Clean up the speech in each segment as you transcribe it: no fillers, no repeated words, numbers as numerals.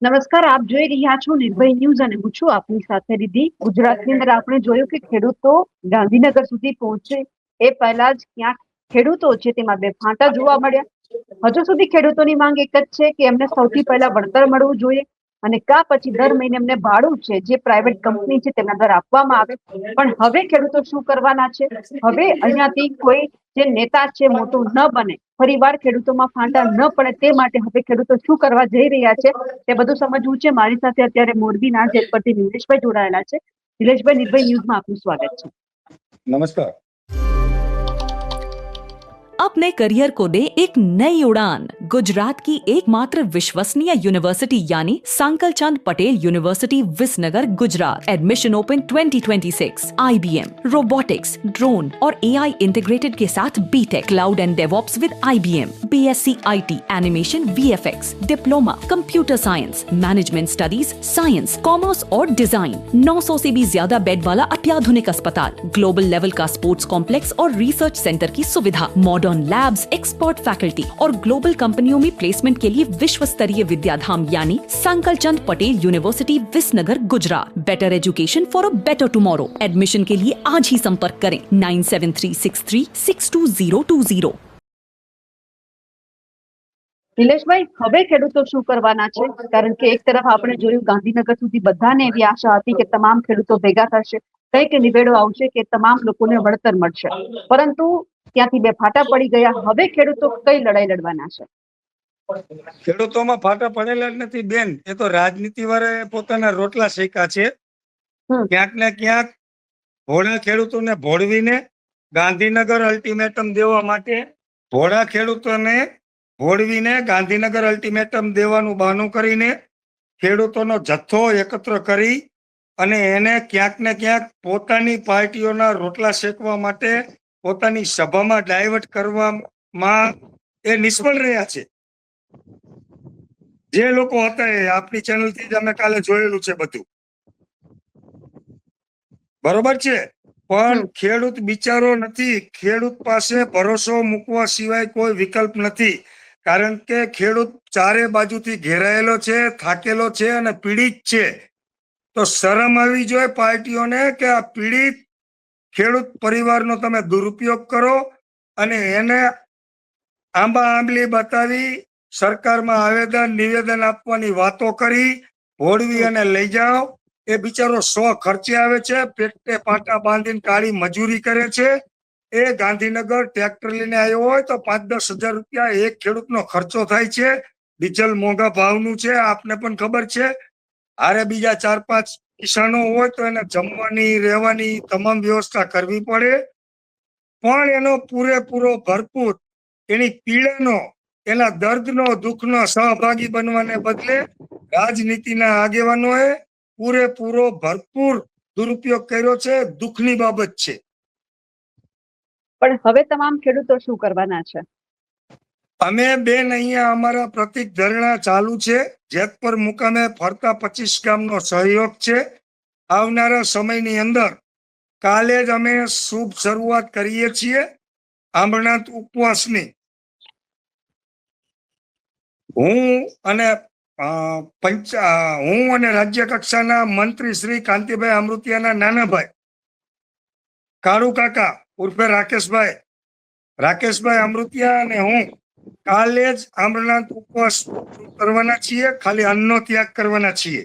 નમસ્કાર, આપ જોઈ રહ્યા છો નિર્ભય ન્યૂઝ અને હું છું આપની સાથે રિદ્ધિ. ગુજરાતની અંદર આપણે જોયું કે ખેડૂતો ગાંધીનગર સુધી પહોંચે એ પહેલા જ ક્યાંક ખેડૂતો છે તેમાં બે ફાંટા જોવા મળ્યા. હજુ સુધી ખેડૂતોની માંગ એક જ છે કે એમને સૌથી પહેલા વળતર મળવું જોઈએ અને કા પછી દર મહિને એમને ભાડું છે જે પ્રાઇવેટ કંપની છે તેના દર આપવામાં આવે. પણ હવે ખેડૂતો શું કરવાના છે? હવે અહીંયાથી કોઈ જે નેતા છે મોટું ન બને, ફરીવાર ખેડૂતોમાં ફાંટા ન પડે તે માટે હવે ખેડૂતો શું કરવા જઈ રહ્યા છે તે બધું સમજવું છે. મારી સાથે અત્યારે મોરબીના જેલ પરથી નિલેશભાઈ જોડાયેલા છે. નિલેશભાઈ, નિર્ભય ન્યૂઝમાં આપનું સ્વાગત છે. नमस्कार। अपने करियर को दे एक नई उड़ान। गुजरात की एकमात्र विश्वसनीय यूनिवर्सिटी यानी Sankalchand Patel university Visnagar Gujarat. Admission open 2026। IBM, robotics, drone और AI इंटीग्रेटेड के साथ B Tech, cloud and DevOps with IBM, BSc IT, animation, VFX, diploma, computer science, management studies, science, commerce और डिजाइन। 900 से भी ज्यादा बेड वाला अत्याधुनिक अस्पताल, ग्लोबल लेवल का स्पोर्ट्स कॉम्प्लेक्स और रिसर्च सेंटर की सुविधा, मॉडर्न लैब्स, एक्सपर्ट फैकल्टी और ग्लोबल कंपनियों में प्लेसमेंट के लिए विश्व स्तरीय विद्याधाम यानी Sankalchand Patel university Visnagar Gujarat. Better education for a better tomorrow. Admission के लिए आज ही संपर्क करें 9736362020। નિલેશભાઈ, હવે ખેડૂતો શું કરવાના છે? કારણ કે એક તરફ આપણે જોયું ગાંધીનગર સુધી બધાને એવી આશા હતી કે તમામ ખેડૂતો ભેગા થશે, કંઈક નિવેડો આવશે કે તમામ લોકોને વળતર મળશે, પરંતુ ત્યાંથી બે ફાટા પડી ગયા. હવે ખેડૂતો કઈ લડાઈ લડવાના છે? ખેડૂતોમાં ફાટા પડેલા જ નથી બેન, એ તો રાજનીતિ વાળા પોતાના રોટલા શેકા છે. ક્યાંક ને ક્યાંક ભોળા ખેડૂતોને ભોળવીને ગાંધીનગર અલ્ટિમેટમ દેવા માટે ભોળા ખેડૂતોને ભોળવીને ગાંધીનગર અલ્ટિમેટમ દેવાનું બહાનું કરીને ખેડૂતોનો જથ્થો એકત્ર કરી અને એને ક્યાંક ને ક્યાંક પોતાની પાર્ટીઓના રોટલા શેકવા માટે પોતાની સભામાં ડાયવર્ટ કરવામાં એ નિષ્ફળ રહ્યા છે. જે લોકો હતા એ આપની ચેનલથી જ અમે કાલે જોયેલું છે બધું, બરોબર છે. પણ ખેડૂત બિચારો નથી, ખેડૂત પાસે ભરોસો મૂકવા સિવાય કોઈ વિકલ્પ નથી. કારણ કે ખેડૂત ચારે બાજુથી ઘેરાયેલો છે, થાકેલો છે અને પીડિત છે. તો શરમ આવી જોઈએ પાર્ટીઓને કે આ પીડિત ખેડૂત પરિવારનો તમે દુરુપયોગ કરો અને એને આંબા આંબલી બતાવી સરકારમાં આવેદન નિવેદન આપવાની વાતો કરી ભોળવી અને લઈ જાઓ. એ બિચારો ખર્ચે આવે છે, પેટે પાટા બાંધીને કાળી મજૂરી કરે છે. એ ગાંધીનગર ટ્રેક્ટર લઈને આવ્યો હોય તો 5-10 હજાર રૂપિયા એક ખેડૂતનો ખર્ચો થાય છે. ડીઝલ મોંઘા ભાવનું છે, આપને પણ ખબર છે. આરે બીજા 4-5 કિસાનો હોય તો એને જમવાની રહેવાની તમામ વ્યવસ્થા કરવી પડે. પણ એનો પૂરેપૂરો ભરપૂર એની પીડાનો, એના દર્દનો, દુઃખનો સહભાગી બનવાને બદલે રાજનીતિના આગેવાનોએ પૂરેપૂરો ભરપૂર દુરુપયોગ કર્યો છે. દુઃખની બાબત છે. પણ હવે તમામ ખેડૂતો શું કરવાના છે? અમે બેન અહીંયા અમારા પ્રતિક ધરણા ચાલુ છે. જેતપુર મુકામે ફરતા 25 ગામનો સહયોગ છે. આવનારા સમયની અંદર કાલે જ અમે શુભ શરૂઆત કરીએ છીએ આંબરનાથ ઉપવાસની. હું અને રાજ્ય કક્ષાના મંત્રી શ્રી કાંતિભાઈ અમૃતિયાના નાના ભાઈ કાળુ કાકા ઉર્ફે રાકેશભાઈ અમૃતિયા અને હું કાલે જ અમરનાથ ઉપવાસ કરવાના છીએ. ખાલી અન્નનો ત્યાગ કરવાના છીએ.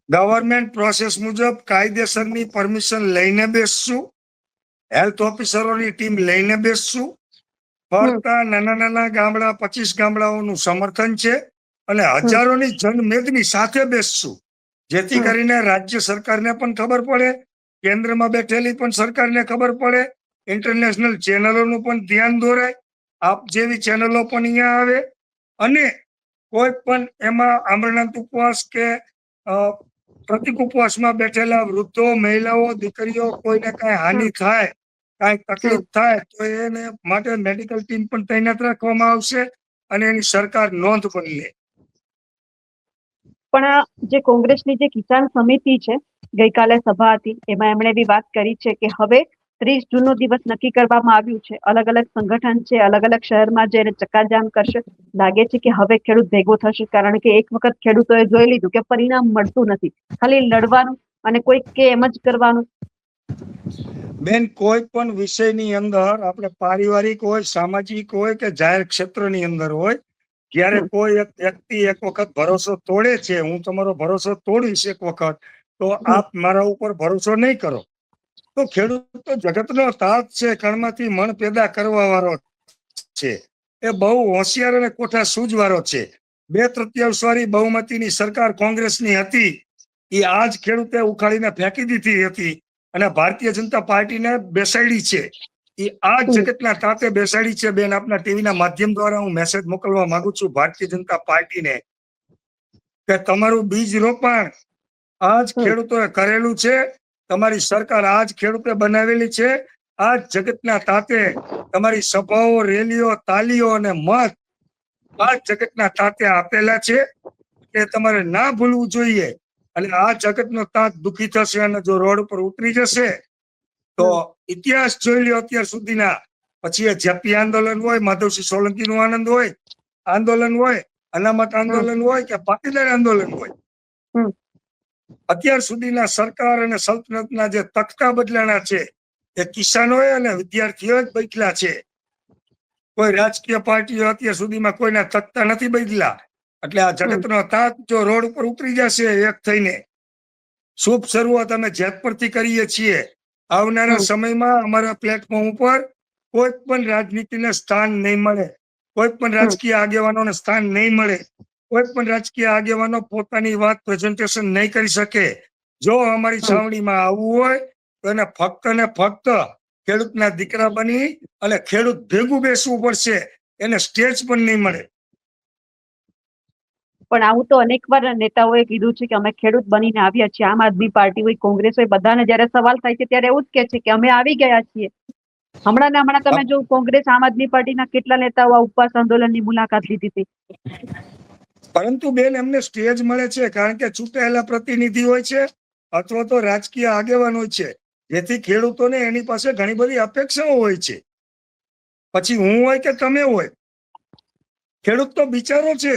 ગવર્મેન્ટ પ્રોસેસ મુજબ કાયદેસરની પરમિશન લઈને બેસશું, હેલ્થ ઓફિસરોની ટીમ લઈને બેસશું. ફરતા નાના ગામડા 25 ગામડાઓનું સમર્થન છે અને હજારોની જનમેદની સાથે બેસશું, જેથી કરીને રાજ્ય સરકારને પણ ખબર પડે, કેન્દ્રમાં બેઠેલી પણ સરકારને ખબર પડે, ઇન્ટરનેશનલ ચેનલોનું પણ ધ્યાન દોરાય, આપ જેવી ચેનલો પણ અહીંયા આવે અને કોઈ પણ એમાં અમરનાથ ઉપવાસ કે પ્રતિક ઉપવાસમાં બેઠેલા વૃદ્ધો, મહિલાઓ, દીકરીઓ કોઈને કઈ હાનિ થાય, કઈ તકલીફ થાય તો એને માટે મેડિકલ ટીમ પણ તૈનાત રાખવામાં આવશે અને એની સરકાર નોંધ પણ લે. પણ જે કોંગ્રેસની જે કિસાન સમિતિ છે, ગઈકાલે સભા હતી, એમાં એમણે બી વાત કરી છે કે હવે 30 જૂનનો દિવસ નક્કી કરવામાં આવ્યું છે. અલગ અલગ સંગઠન છે, અલગ અલગ શહેરમાં જઈને ચક્કાજામ કરશે. લાગે છે કે હવે ખેડૂત ભેગો થશે, કારણ કે એક વખત ખેડૂતોએ જોઈ લીધું કે પરિણામ મળતું નથી. ખાલી લડવાનું અને કોઈ કે એમ જ કરવાનું. બેન, કોઈ પણ વિષયની અંદર આપણે પારિવારિક હોય, સામાજિક હોય કે જાહેર ક્ષેત્રની અંદર હોય, જ્યારે કોઈ એક વ્યક્તિ એક વખત ભરોસો તોડે છે, હું તમારો ભરોસો તોડીશ એક વખત, તો આપ મારા ઉપર ભરોસો નહીં કરો. તો ખેડૂત તો જગતનો તાત છે, કણમાંથી મણ પેદા કરવા વાળો છે. એ બહુ હોશિયાર અને કોઠા સૂઝવાળો છે. 2/3 વાળી બહુમતીની સરકાર કોંગ્રેસની હતી, એ આજ ખેડૂતે ઉખાડીને ફેંકી દીધી હતી અને ભારતીય જનતા પાર્ટીને બેસાડી છે. એ આ જગતના તાતે બેસાડી છે. બેન, આપના ટીવીના માધ્યમ દ્વારા હું મેસેજ મોકલવા માંગુ છું ભારતીય જનતા પાર્ટીને કે તમારું બીજ રોપણ આજ ખેડૂતોએ કરેલું છે. તમારી સરકાર આજ ખેડૂતે બનાવેલી છે. આ જગતના તાતે તમારી સભાઓ, રેલીઓ, તાલીઓ અને મત આ જગતના તાતે આપેલા છે. એ તમારે ના ભૂલવું જોઈએ. અને આ જગતનો તાત દુખી થશે અને જો રોડ ઉપર ઉતરી જશે તો ઇતિહાસ જોઈ લ્યો અત્યાર સુધીના. પછી એ જેપી આંદોલન હોય, માધવસિંહ સોલંકીનું આંદોલન હોય, અનામત આંદોલન હોય કે પાટીદાર આંદોલન હોય, અત્યાર સુધીના સરકાર અને સલ્તનતના જે તખ્તા બદલાના છે એ કિસાનોએ અને વિદ્યાર્થીઓ જ બદલા છે. કોઈ રાજકીય પાર્ટીઓ અત્યાર સુધીમાં કોઈના તખ્તા નથી બદલા. એટલે આ જગતનો તાત જો રોડ ઉપર ઉતરી જશે એક થઈને, શુભ શરૂઆત અમે જેતપુરથી કરીએ છીએ. આવનારા સમયમાં અમારા પ્લેટફોર્મ ઉપર કોઈ પણ રાજનીતિને સ્થાન નહીં મળે, કોઈ પણ રાજકીય આગેવાનોને સ્થાન નહીં મળે, કોઈ પણ રાજકીય આગેવાનો પોતાની વાત પ્રેઝન્ટેશન નહીં કરી શકે. જો અમારી છાવણીમાં આવવું હોય તો એને ફક્ત ને ફક્ત ખેડૂતના દીકરા બની અને ખેડૂત ભેગું બેસવું પડશે. એને સ્ટેજ પણ નહીં મળે. પણ આવું તો અનેકવાર નેતાઓએ કીધું છે કે અમે ખેડૂત બનીને આવ્યા છીએ. આમ આદમી પાર્ટી હોય, કોંગ્રેસ હોય, બધાને જયારે સવાલ થાય છે ત્યારે એવું જ કે છે કે અમે આવી ગયા છીએ. હમણાં તમે જો કોંગ્રેસ, આમ આદમી પાર્ટીના કેટલા નેતાઓ ઉપવાસ આંદોલનની મુલાકાત લીધી હતી. પરંતુ બેન, એમને સ્ટેજ મળે છે કારણ કે ચૂંટાયેલા પ્રતિનિધિ હોય છે અથવા તો રાજકીય આગેવાન હોય છે, જેથી ખેડૂતોને એની પાસે ઘણી બધી અપેક્ષાઓ હોય છે. પછી હું હોય કે તમે હોય, ખેડૂત તો બિચારો છે.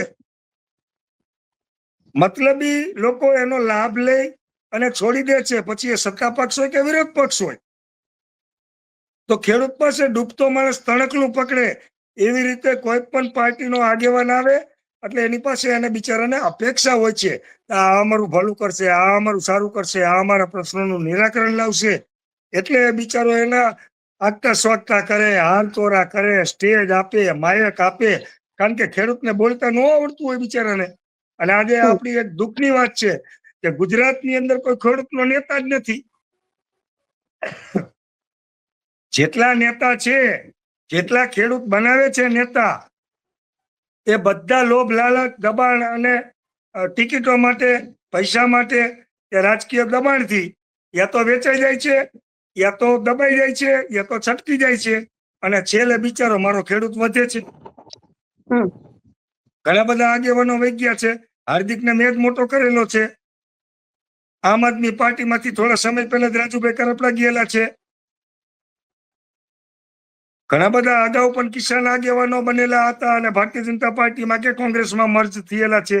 મતલબી લોકો એનો લાભ લઈ અને છોડી દે છે. પછી એ સત્તા પક્ષ હોય કે વિરોધ પક્ષ હોય, તો ખેડૂત પાસે ડૂબતો માણસ તણકલું પકડે એવી રીતે કોઈ પણ પાર્ટીનો આગેવાન આવે એટલે એની પાસે એને બિચારાને અપેક્ષા હોય છે. આ અમારું ભલું કરશે, આ અમારું સારું કરશે, આ અમારા પ્રશ્નોનું નિરાકરણ લાવશે. એટલે એ બિચારો એના આગતા સ્વાગતા કરે, હાર તોરા કરે, સ્ટેજ આપે, માયક આપે, કારણ કે ખેડૂતને બોલતા ન આવડતું હોય બિચારાને. અને આજે આપણી એક દુઃખની વાત છે કે ગુજરાતની અંદર કોઈ ખેડૂતનો નેતા જ નથી. જેટલા નેતા છે, જેટલા ખેડૂત બનાવે છે નેતા, એ બધા લોભ, લાલચ, દબાણ અને ટિકિટો માટે, પૈસા માટે, કે રાજકીય દબાણથી યા તો વેચાઈ જાય છે, યા તો દબાઈ જાય છે, યા તો છટકી જાય છે. અને છેલ્લે બિચારો મારો ખેડૂત વધે છે. ઘણા બધા આગેવાનો વહી ગયા છે. હાર્દિકને મેં જ મોટો કરેલો છે. આમ આદમી પાર્ટીમાંથી થોડા સમય પહેલા જ રાજુભાઈ કરપડા ગયેલા છે. ઘણા બધા અગાઉ પણ કિસાન આગેવાનો બનેલા હતા અને ભારતીય જનતા પાર્ટીમાં કે કોંગ્રેસમાં મર્જ થયેલા છે.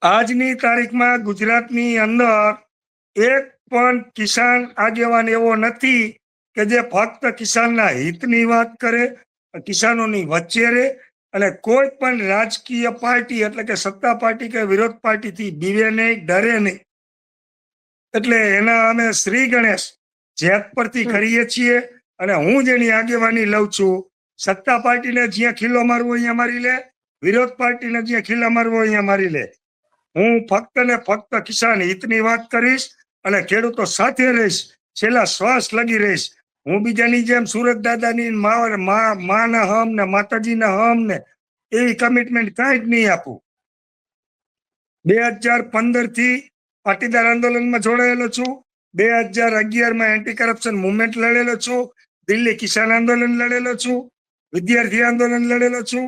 આજની તારીખમાં ગુજરાતની અંદર એક પણ કિસાન આગેવાન એવો નથી કે જે ફક્ત કિસાનના હિતની વાત કરે, કિસાનોની વચ્ચે રહે અને કોઈ પણ રાજકીય પાર્ટી એટલે કે સત્તા પાર્ટી કે વિરોધ પાર્ટીથી બીવે નહીં, ડરે નહીં. એટલે એના અમે શ્રી ગણેશ જેતપુરથી કરીએ છીએ. અને હું જેની આગેવાની લઉં છું, સત્તા પાર્ટીને જ્યાં ખીલ્લો મારવો અહીંયા મારી લે, વિરોધ પાર્ટીને જ્યાં ખીલ્લા મારવો અહીંયા મારી લે. હું ફક્ત ને ફક્ત કિસાન હિતની વાત કરીશ અને ખેડૂતો સાથે રહીશ, છેલ્લા શ્વાસ લગી રહીશ. હું બીજાની જેમ સુરત દાદાની માના હમ ને માતાજીના હમ ને એવી કમિટમેન્ટ કાંઈ જ નહીં આપું. 2015 થી પાટીદાર આંદોલનમાં જોડાયેલો છું. 2011માં એન્ટી કરપ્શન મુવમેન્ટ લડેલો છું. દિલ્હી કિસાન આંદોલન લડેલો છું. વિદ્યાર્થી આંદોલન લડેલો છું.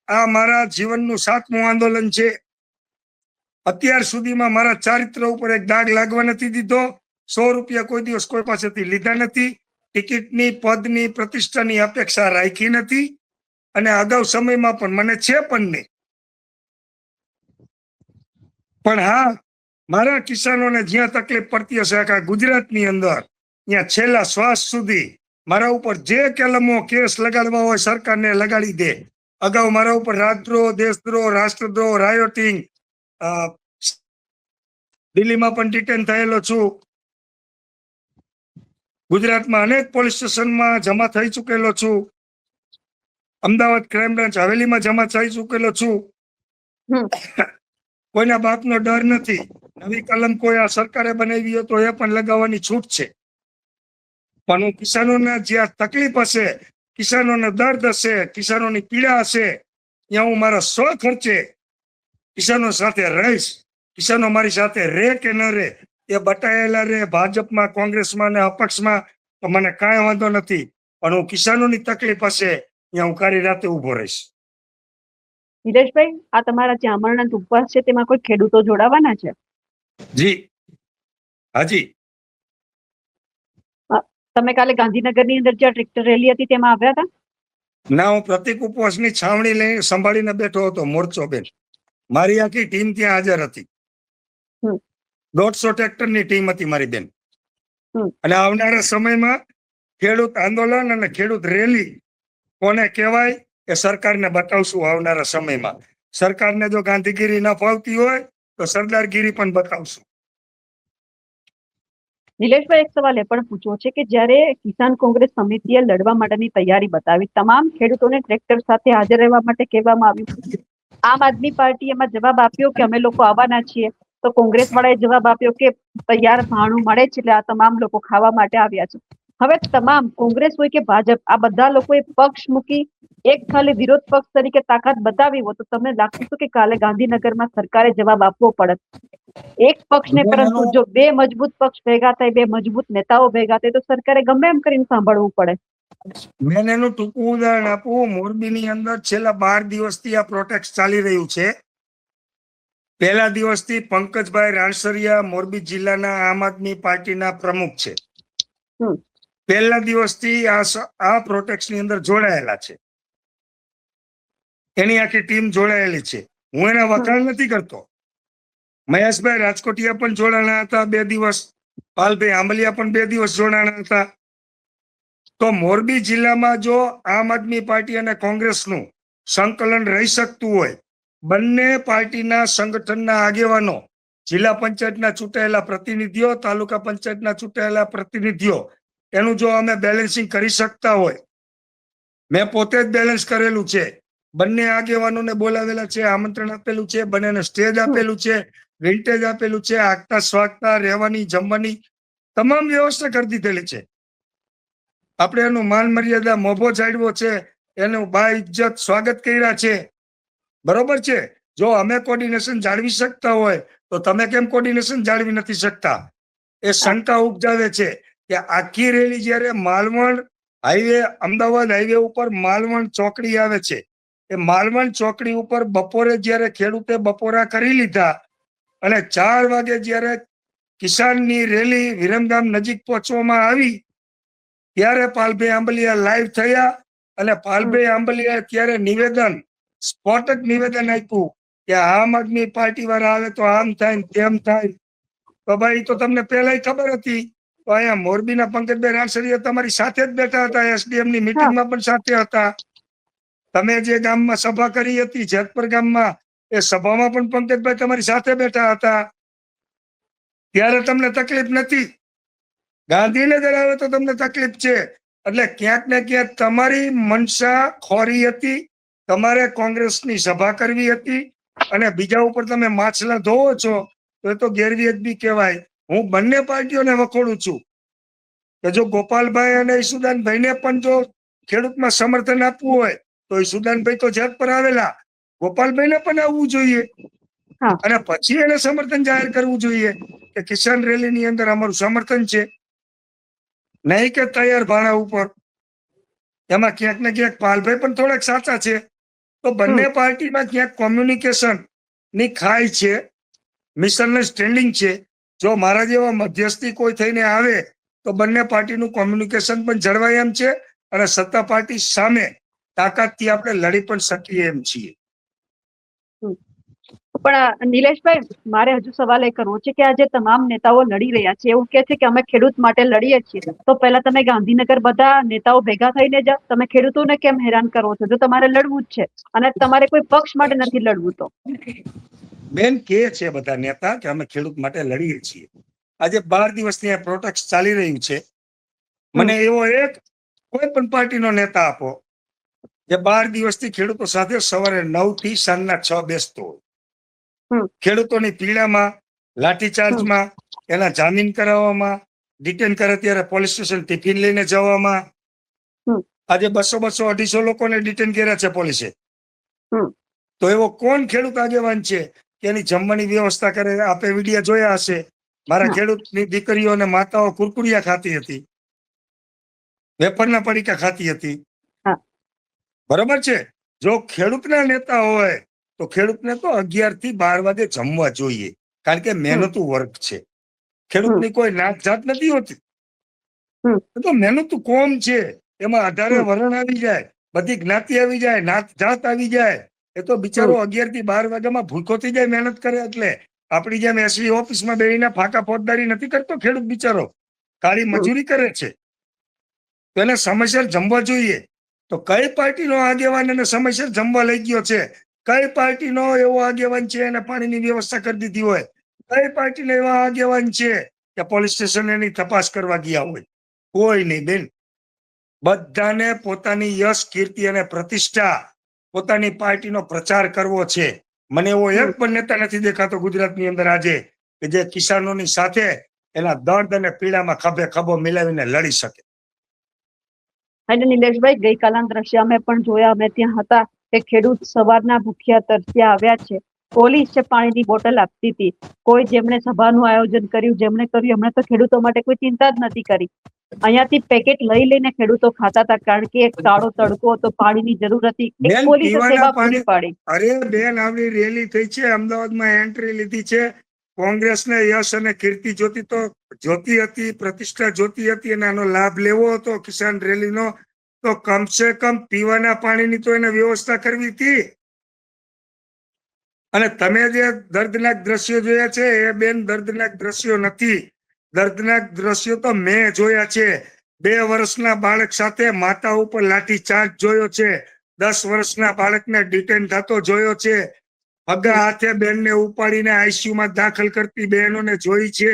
આ મારા જીવનનું 7મું આંદોલન છે. અત્યાર સુધીમાં મારા ચારિત્ર ઉપર એક દાગ લાગવા નથી દીધો. રૂપિયા કોઈ દિવસ કોઈ પાસેથી લીધા નથી. ટિકિટની, પદની, પ્રતિષ્ઠાની અપેક્ષા રાખી નથી. અને અગાઉ સમયમાં પણ મને છે પણ નહીં. પણ હા, મારા કિસાનોને જ્યાં તકલીફ પડતી હશે આખા ગુજરાતની અંદર, ત્યાં છેલ્લા શ્વાસ સુધી મારા ઉપર જે કલમો કેસ લગાડવા હોય સરકારને લગાડી દે. અગાઉ મારા ઉપર રાજદ્રોહ, દેશદ્રોહ, રાષ્ટ્રદ્રોહ, રાયોટિંગ, દિલ્હીમાં પણ ડિટેન થયેલો છું. ગુજરાતમાં અનેક પોલીસ સ્ટેશનમાં જમા થઈ ચૂકેલો છું. અમદાવાદ ક્રાઇમ બ્રાન્ચ હવેલીમાં જમા થઈ ચૂકેલો છું. કોઈના બાપનો ડર નથી. નવી કલમ કોઈ આ સરકારે બનાવી હોય તો એ પણ લગાવવાની છૂટ છે. પણ હું કિસાનોને જ્યાં તકલીફ હશે, કિસાનોને દર્દ હશે, કિસાનોની પીડા હશે, ત્યાં હું મારા ખર્ચે કિસાનો સાથે રહીશ. કિસાનો મારી સાથે રે કે ન રે, એ બટાયેલા રે ભાજપમાં, કોંગ્રેસમાં ને અપક્ષમાં, તો મને કાંઈ વાંધો નથી. પણ હું કિસાનોની તકલીફ હશે ત્યાં હું કાળી રાતે ઉભો રહીશ. નિલેશભાઈ, આ તમારા જે અમરનાથ ઉપવાસ છે તેમાં કોઈ ખેડૂતો જોડાવાના છે? જી, હાજી. તમે કાલે ગાંધીનગરની અંદર જ્યાં ટ્રેક્ટર રેલી હતી તેમાં આવ્યા હતા? ના, હું પ્રતિક ઉપવાસની છાવણી લઈ સંભાળીને બેઠો હતો. મોરચો બેન, મારી આખી ટીમ ત્યાં હાજર હતી. 150 ટ્રેક્ટરની ટીમ હતી મારી બેન. અને આવનારા સમયમાં ખેડૂત આંદોલન અને ખેડૂત રેલી કોને કહેવાય એ સરકારને બતાવશું. આવનારા સમયમાં સરકારને જો ગાંધીગીરી ન ફાવતી હોય તો સરદારગીરી પણ બતાવશું. નિલેશભાઈ, એક સવાલ એ પણ પૂછવો છે કે જ્યારે કિસાન કોંગ્રેસ સમિતિએ લડવા માટેની તૈયારી બતાવી, તમામ ખેડૂતોને ટ્રેક્ટર સાથે હાજર રહેવા માટે કહેવામાં આવ્યું, આમ આદમી પાર્ટી એમાં જવાબ આપ્યો કે અમે લોકો આવવાના છીએ, તો કોંગ્રેસ વાળાએ જવાબ આપ્યો કે તૈયાર ભાણું મળે છે એટલે આ તમામ લોકો ખાવા માટે આવ્યા છે. હવે તમામ કોંગ્રેસ હોય કે ભાજપ, આ બધા લોકોએ પક્ષ મૂકી એક ખાલી વિરોધ પક્ષ તરીકે તાકાત બતાવી હોય તો તમને લાગતું હતું કે કાલે ગાંધીનગરમાં સરકારે જવાબ આપવો પડે? એક પક્ષને, પરંતુ જો બે મજબૂત પક્ષ ભેગા થાય, બે મજબૂત નેતાઓ ભેગા થાય તો સરકારે ગમે એમ કરીને સાંભળવું પડે. મેં એનું ટૂંકું ઉદાહરણ આપું. મોરબીની અંદર છેલ્લા 12 દિવસથી આ પ્રોટેસ્ટ ચાલી રહ્યું છે. પહેલા દિવસથી પંકજભાઈ રાણસરિયા મોરબી જિલ્લાના આમ આદમી પાર્ટીના પ્રમુખ છે. પહેલા દિવસથી આ પ્રોટેસ્ટની અંદર જોડાયેલા છે. એની આખી ટીમ જોડાયેલી છે. હું એના વખાણ નથી કરતો. મહેશભાઈ રાજકોટિયા પણ જોડાણા હતા 2 દિવસ. પાલભાઈ આંબલિયા પણ 2 દિવસ જોડાણા હતા. તો મોરબી જિલ્લામાં જો આમ આદમી પાર્ટી અને કોંગ્રેસનું સંકલન રહી શકતું હોય, બંને પાર્ટીના સંગઠનના આગેવાનો, જિલ્લા પંચાયતના ચૂંટાયેલા પ્રતિનિધિઓ, તાલુકા પંચાયતના ચૂંટાયેલા પ્રતિનિધિઓ, એનું જો અમે બેલેન્સિંગ કરી શકતા હોય, મેં પોતે જ બેલેન્સ કરેલું છે. બંને આગેવાનોને બોલાવેલા છે, આમંત્રણ આપેલું છે, બંનેને સ્ટેજ આપેલું છે, વિન્ટેજ આપેલું છે, આગતા સ્વાગતા, રહેવાની, જમવાની તમામ વ્યવસ્થા કરી દીધેલી છે. આપણે એનું માન મર્યાદા મોભો જાળવ્યો છે, એનું બા ઇજ્જત સ્વાગત કર્યા છે. બરોબર છે. જો અમે કોર્ડિનેશન જાળવી શકતા હોય તો તમે કેમ કોર્ડિનેશન જાળવી નથી શકતા? એ શંકા ઉપજાવે છે કે આખી રેલી જ્યારે માલવણ હાઈવે, અમદાવાદ હાઈવે ઉપર માલવણ ચોકડી આવે છે, એ માલવણ ચોકડી ઉપર બપોરે જ્યારે ખેડૂતે બપોરા કરી લીધા અને 4 વાગે જ્યારે કિસાનની રેલી વિરમગામ નજીક પહોંચવામાં આવી, ત્યારે પાલભાઈ આંબલિયા લાઈવ થયા અને પાલભાઈ આંબલિયાએ ત્યારે નિવેદન, સ્ફોટક નિવેદન આપ્યું કે આમ આદમી પાર્ટી વાળા આવે તો આમ થાય ને તેમ થાય. તો ભાઈ, તો તમને પહેલા ખબર હતી. તો અહીંયા મોરબીના પંકજભાઈ રાણસરિયા તમારી સાથે જ બેઠા હતા, એસડીએમ ની મીટિંગમાં પણ સાથે હતા. તમે જે ગામમાં સભા કરી હતી જેતપર ગામમાં, એ સભામાં પણ પંકજભાઈ તમારી સાથે બેઠા હતા. ત્યારે તમને તકલીફ નથી. ગાંધીનગર આવે તો તમને તકલીફ છે. એટલે ક્યાંક ને ક્યાંક તમારી મનસા ખોરી હતી. તમારે કોંગ્રેસની સભા કરવી હતી અને બીજા ઉપર તમે માછલા ધોવો છો, તો એ તો ગેરવ્યાજબી કહેવાય. હું બંને પાર્ટીઓને વખોડું છું કે જો ગોપાલભાઈ અને ઈસુદાનભાઈને પણ જો ખેડૂતમાં સમર્થન આપવું હોય તો ઈસુદાનભાઈ તો જેતપર આવેલા, ગોપાલભાઈને પણ આવવું જોઈએ અને પછી એને સમર્થન જાહેર કરવું જોઈએ કે કિસાન રેલીની અંદર અમારું સમર્થન છે, નહીં કે તૈયાર ભાણા ઉપર. એમાં ક્યાંક ને ક્યાંક પાલભાઈ પણ થોડાક સાચા છે. તો બંને પાર્ટીમાં ક્યાંક કોમ્યુનિકેશન ની ખાઈ છે, મિસઅન્ડરસ્ટેન્ડિંગ છે. જો મારા જેવા મધ્યસ્થી કોઈ થઈને આવે તો બંને પાર્ટીનું કોમ્યુનિકેશન પણ જળવાય એમ છે અને સત્તા પાર્ટી સામે તાકાતથી આપણે લડી પણ શકીએ એમ છીએ. પણ નિલેશભાઈ, મારે હજુ સવાલ એ કરવો છે કે આજે તમામ નેતાઓ લડી રહ્યા છે, એવું કે છે કે અમે ખેડૂત માટે લડીએ છીએ, તો પહેલા તમે ગાંધીનગર બધા નેતાઓ ભેગા થઈને જાઓ. તમે ખેડૂતોને કેમ હેરાન કરો છો જો તમારે લડવું જ છે અને તમારે કોઈ પક્ષ માટે નથી લડવું તો? બેન, કે છે બધા નેતા કે અમે ખેડૂત માટે લડીએ છીએ. આજે 12 દિવસથી આ પ્રોટેસ્ટ ચાલી રહ્યું છે. મને એવો એક કોઈ પણ પાર્ટીનો નેતા આપો જે 12 દિવસથી ખેડૂતો સાથે સવારે 9 થી સાંજના 6 બેસતો હોય. ખેડૂતોની પીડામાં, લાઠીચાર્જમાં, એના જામીન કરાવવામાં, ડિટેન કરે ત્યારે પોલીસ સ્ટેશન ટિફિન લઈને જવામાં. આજે 200, 250 લોકોને ડિટેન કર્યા છે પોલીસે. તો એવો કોણ ખેડૂત આગેવાન છે કે એની જમવાની વ્યવસ્થા કરે? આપે વિડીયો જોયા હશે. મારા ખેડૂતની દીકરીઓ અને માતાઓ કુરકુરિયા ખાતી હતી, વેફરના પડીકા ખાતી હતી. બરોબર છે. જો ખેડૂતના નેતા હોય તો ખેડૂતને તો 11 થી 12 વાગે જમવા જોઈએ, કારણ કે મહેનતુ વર્ગ છે. ખેડૂતની કોઈ નાત જાત નથી હોતી, તો મહેનતુ કોમ છે. એમાં 18 વર્ણ આવી જાય, બધી જ્ઞાતિ આવી જાય, નાત જાત આવી જાય. એ તો બિચારો 11 થી 12 વાગ્યામાં ભૂખો થઈ જાય મહેનત કરે. એટલે આપણી જેમ એસવી ઓફિસમાં બેહીને ફાંકા ફોજદારી નથી કરતો ખેડૂત બિચારો, કાળી મજૂરી કરે છે. તો એને સમયસર જમવા જોઈએ. તો કઈ પાર્ટીનો આગેવાન એને સમયસર જમવા લઈ ગયો છે? કઈ પાર્ટીનો એવો આગેવાન છે એને પાણીની વ્યવસ્થા કરી દીધી હોય? કઈ પાર્ટીનો એવા આગેવાન છે કે પોલીસ સ્ટેશન એની તપાસ કરવા ગયા હોય? કોઈ નહીં બેન. બધાને પોતાની યશ, કીર્તિ અને પ્રતિષ્ઠા, પોતાની પાર્ટીનો પ્રચાર કરવો છે. મને એવો એક પણ નેતા નથી દેખાતો ગુજરાતની અંદર આજે કે જે કિસાનોની સાથે એના દર્દ અને પીડામાં ખભે ખભો મિલાવીને લડી શકે. અને નિલેશભાઈ, ગઈકાલના દ્રશ્ય અમે પણ જોયા, અમે ત્યાં હતા કે ખેડૂત સવારના ભૂખ્યા તરસ્યા આવ્યા છે. પોલીસ છે પાણીની બોટલ આપતી હતી. કોઈ જેમણે સભાનું આયોજન કર્યું, જેમણે કર્યું, એમણે તો ખેડૂતો માટે કોઈ ચિંતા જ નથી કરી. અહીંયાથી પેકેટ લઈ લઈને ખેડૂતો ખાતા હતા, કારણ કે એક કાળો તડકો હતો, પાણીની જરૂર હતી. એક પોલીસે સેવા પૂરી પાડી. અરે બેન, આવડી રેલી થઈ છે, અમદાવાદમાં એન્ટ્રી લીધી છે. કોંગ્રેસને યશ અને કીર્તિ જોતી હતી, પ્રતિષ્ઠા જોતી હતી, અને આનો લાભ લેવો હતો કિસાન રેલીનો, તો કમસે કમ પીવાના પાણીની તો એને વ્યવસ્થા કરવી હતી. અને તમે જે દર્દનાક દ્રશ્યો જોયા છે એ બેન દર્દનાક દ્રશ્યો નથી. દર્દનાક દ્રશ્યો તો મેં જોયા છે. 2 વર્ષના બાળક સાથે માતા ઉપર લાઠી ચાર્જ જોયો છે. 10 વર્ષના બાળકને ડિટેન થતો જોયો છે. પગા હાથે બેનને ઉપાડીને આઈસીયુમાં દાખલ કરતી બહેનોને જોઈ છે.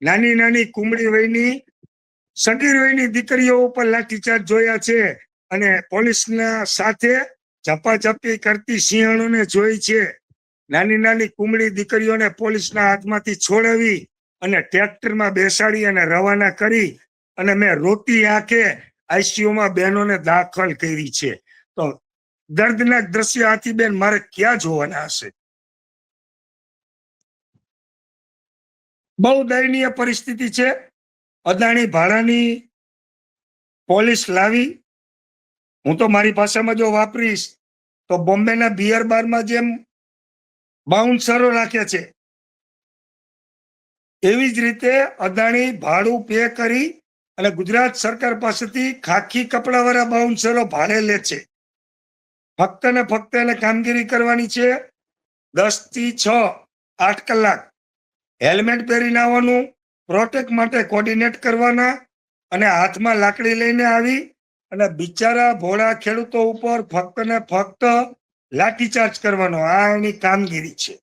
નાની નાની કુમળી વયની, સગીર વયની દીકરીઓ ઉપર લાઠીચાર્જ જોયા છે. અને પોલીસના સાથે ઝપાઝપી કરતી સિંહણોને જોઈ છે. નાની નાની કુમળી દીકરીઓને પોલીસના હાથમાંથી છોડાવી અને ટ્રેક્ટરમાં બેસાડી અને રવાના કરી અને મેં રોતી આંખે આઈસીયુમાં બહેનોને દાખલ કરી છે. તો દર્દનાક દ્રશ્ય આથી બેન મારે ક્યાં જોવાના હશે? બહુ દયનીય પરિસ્થિતિ છે. અદાણી ભાડાની પોલીસ લાવી, હું તો મારી ભાષામાં જો વાપરીશ તો બોમ્બેના બિયર બારમાં જેમ બાઉન્સરો રાખે છે, એવી જ રીતે અદાણી ભાડું પે કરી અને ગુજરાત સરકાર પાસેથી ખાખી કપડાવાળા બાઉન્સરો ભાડે લે છે. ફક્ત ને ફક્ત એને કામગીરી કરવાની છે 10 થી 6, 8 કલાક. હેલ્મેટ પહેરીને આવવાનું, પ્રોટેક્ટ માટે કોર્ડિનેટ કરવાના, અને હાથમાં લાકડી લઈને આવી અને બિચારા ભોળા ખેડૂતો ઉપર ફક્ત ને ફક્ત લાઠીચાર્જ કરવાનો. આ એની કામગીરી છે.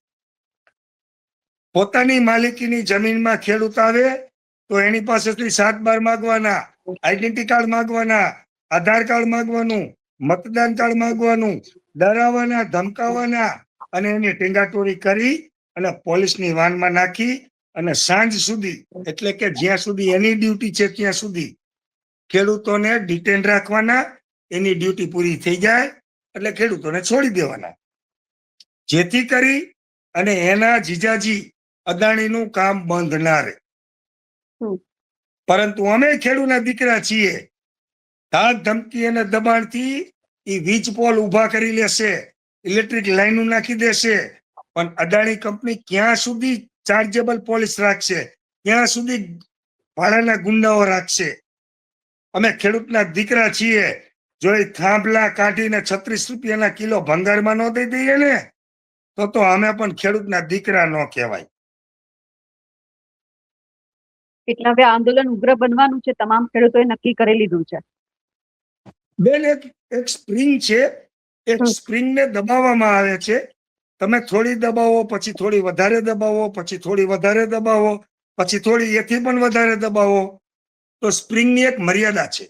પોતાની માલિકીની જમીનમાં ખેડૂત આવે તો એની પાસેથી 7-12 માંગવાના, આઈડેન્ટિટી કાર્ડ માંગવાના, આધાર કાર્ડ માંગવાનું, મતદાન કાર્ડ માંગવાનું, ડરાવવાના, ધમકાવવાના, અને એની ટીંગાટોરી કરી અને પોલીસની વાનમાં નાખી અને સાંજ સુધી, એટલે કે જ્યાં સુધી એની ડ્યુટી છે ત્યાં સુધી ખેડૂતોને ડિટેન રાખવાના. એની ડ્યુટી પૂરી થઈ જાય એટલે ખેડૂતોને છોડી દેવાના, જેથી કરી અને એના જીજાજી અદાણીનું કામ બંધ ના રહે. પરંતુ અમે ખેડૂતના દીકરા છીએ. ધાક ધમકી અને દબાણથી એ વીજ પોલ ઉભા કરી લેશે, ઇલેક્ટ્રિક લાઈનો નાખી દેશે, પણ અદાણી કંપની ક્યાં સુધી ચાર્જેબલ પોલીસ રાખશે, ત્યાં સુધી ભાડાના ગુંડાઓ રાખશે. અમે ખેડૂતના દીકરા છીએ. જો એ થાંભલા કાઢીને 36 રૂપિયાના કિલો ભંગારમાં ન દઈ દઈએ ને તો અમે પણ ખેડૂતના દીકરા ન કહેવાય. એટલે હવે આંદોલન ઉગ્ર બનવાનું છે, તમામ ખેડૂતોએ નક્કી કરી લીધું છે. બેન, એક સ્પ્રિંગ છે, એક સ્પ્રિંગને દબાવવામાં આવે છે. તમે થોડી દબાવો, પછી થોડી વધારે દબાવો, પછી થોડી વધારે દબાવો, પછી થોડી એથી પણ વધારે દબાવો, તો સ્પ્રિંગની એક મર્યાદા છે.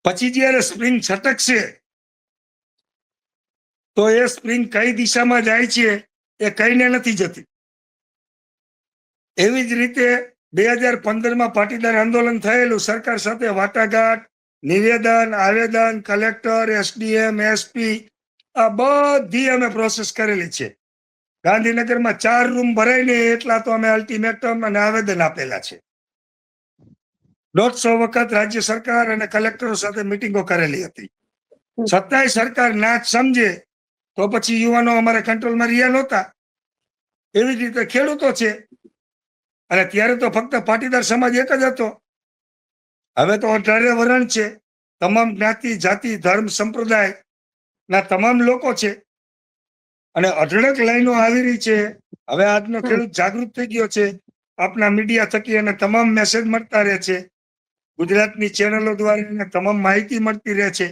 પછી જ્યારે સ્પ્રિંગ છટકશે તો એ સ્પ્રિંગ કઈ દિશામાં જાય છે એ કઈને નથી જતી. એવી જ રીતે 2015માં પાટીદાર આંદોલન થયેલું, સરકાર સાથે વાટાઘાટ, નિવેદન, આવેદન, કલેક્ટર, એસડીએમ, એસપી, આ બધી અમે પ્રોસેસ કરેલી છે. ગાંધીનગરમાં 4 રૂમ ભરાય ને એટલા તો અમે અલ્ટિમેટમ અને આવેદન આપેલા છે. 150 વખત રાજ્ય સરકાર અને કલેક્ટરો સાથે મિટિંગો કરેલી હતી. છતાંય સરકાર ના જ સમજે તો પછી યુવાનો અમારા કંટ્રોલમાં રહ્યા નહોતા. એવી જ રીતે ખેડૂતો છે, અને ત્યારે તો ફક્ત પાટીદાર સમાજ એક જ હતો. હવે તો 18 વરણ છે. તમામ જ્ઞાતિ, જાતિ, ધર્મ, સંપ્રદાય ના તમામ લોકો છે, અને અઢળક લાઈનો આવી રહી છે. હવે આજનો ખેડૂત જાગૃત થઈ ગયો છે. આપના મીડિયા થકી અને તમામ મેસેજ મળતા રહે છે. ગુજરાતની ચેનલો દ્વારા એને તમામ માહિતી મળતી રહે છે.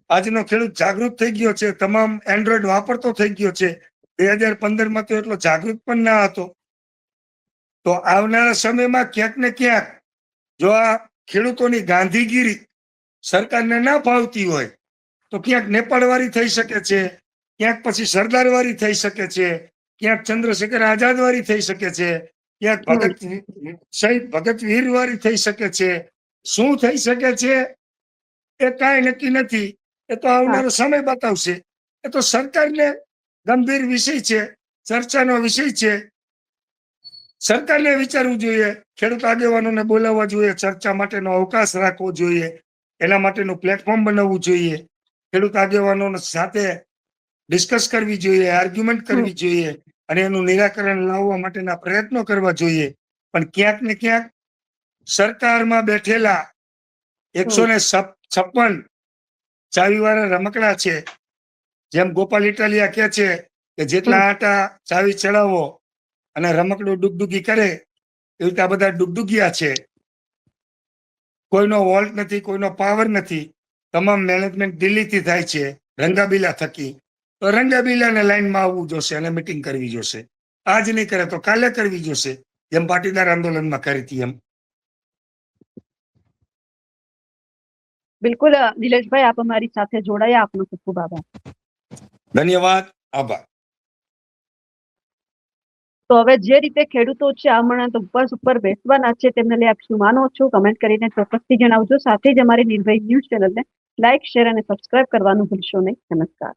આજનો ખેડૂત જાગૃત થઈ ગયો છે. તમામ એન્ડ્રોઈડ વાપરતો થઈ ગયો છે. 2015માં તો એટલો જાગૃત પણ ના હતો. તો આવનારા સમયમાં ક્યાંક ને ક્યાંક જો આ ખેડૂતોની ગાંધીગીરી સરકારને ના ફાવતી હોય તો ક્યાંક નેપાળવાળી થઈ શકે છે, ક્યાંક પછી સરદારવાળી થઈ શકે છે, ક્યાંક ચંદ્રશેખર આઝાદવાળી થઈ શકે છે, ક્યાંક શહીદ ભગત વીરવાળી થઈ શકે છે. શું થઈ શકે છે એ કાંઈ નક્કી નથી. એ તો આવનારો સમય બતાવશે. એ તો સરકારને ગંભીર વિષય છે, ચર્ચાનો વિષય છે. સરકારને વિચારવું જોઈએ, ખેડૂત આગેવાનોને બોલાવવા જોઈએ, ચર્ચા માટેનો અવકાશ રાખવો જોઈએ, એના માટેનું પ્લેટફોર્મ બનાવવું જોઈએ, ખેડૂત આગેવાનો સાથે ડિસ્કસ કરવી જોઈએ, આર્ગ્યુમેન્ટ કરવી જોઈએ, અને એનું નિરાકરણ લાવવા માટેના પ્રયત્નો કરવા જોઈએ. પણ ક્યાંક ને ક્યાંક સરકારમાં બેઠેલા 156 ચાવીવાળા રમકડા છે. જેમ ગોપાલ ઇટાલિયા કહે છે કે જેટલા આટા ચાવી ચડાવો અને રમકડું ડુગડુગી કરે, એવી રીતે આ બધા ડુગડુગિયા છે. કોઈનો વોલ્ટ નથી, કોઈનો પાવર નથી. તમામ મેનેજમેન્ટ દિલ્હીથી થાય છે, રંગાબીલા થકી. તો રંગાબીલાને લાઈનમાં આવવું જોશે અને મિટિંગ કરવી જોશે. આજ નહીં કરે તો કાલે કરવી જોશે, જેમ પાટીદાર આંદોલનમાં કરી હતી એમ. બિલકુલ નિલેશભાઈ, આપ અમારી સાથે જોડાયા, આપનો ખૂબ ખૂબ આભાર. ધન્યવાદ, આભાર. તો હવે જે રીતે ખેડૂતો છે હમણાં તો ઉપવાસ ઉપર બેસવાના છે, તેમને લઈ આપ શું માનો છો કમેન્ટ કરીને ચોક્કસથી જણાવજો. સાથે જ અમારી નિર્ભય ન્યૂઝ ચેનલને લાઇક, શેર અને સબસ્ક્રાઇબ કરવાનું ભૂલશો નહીં. નમસ્કાર.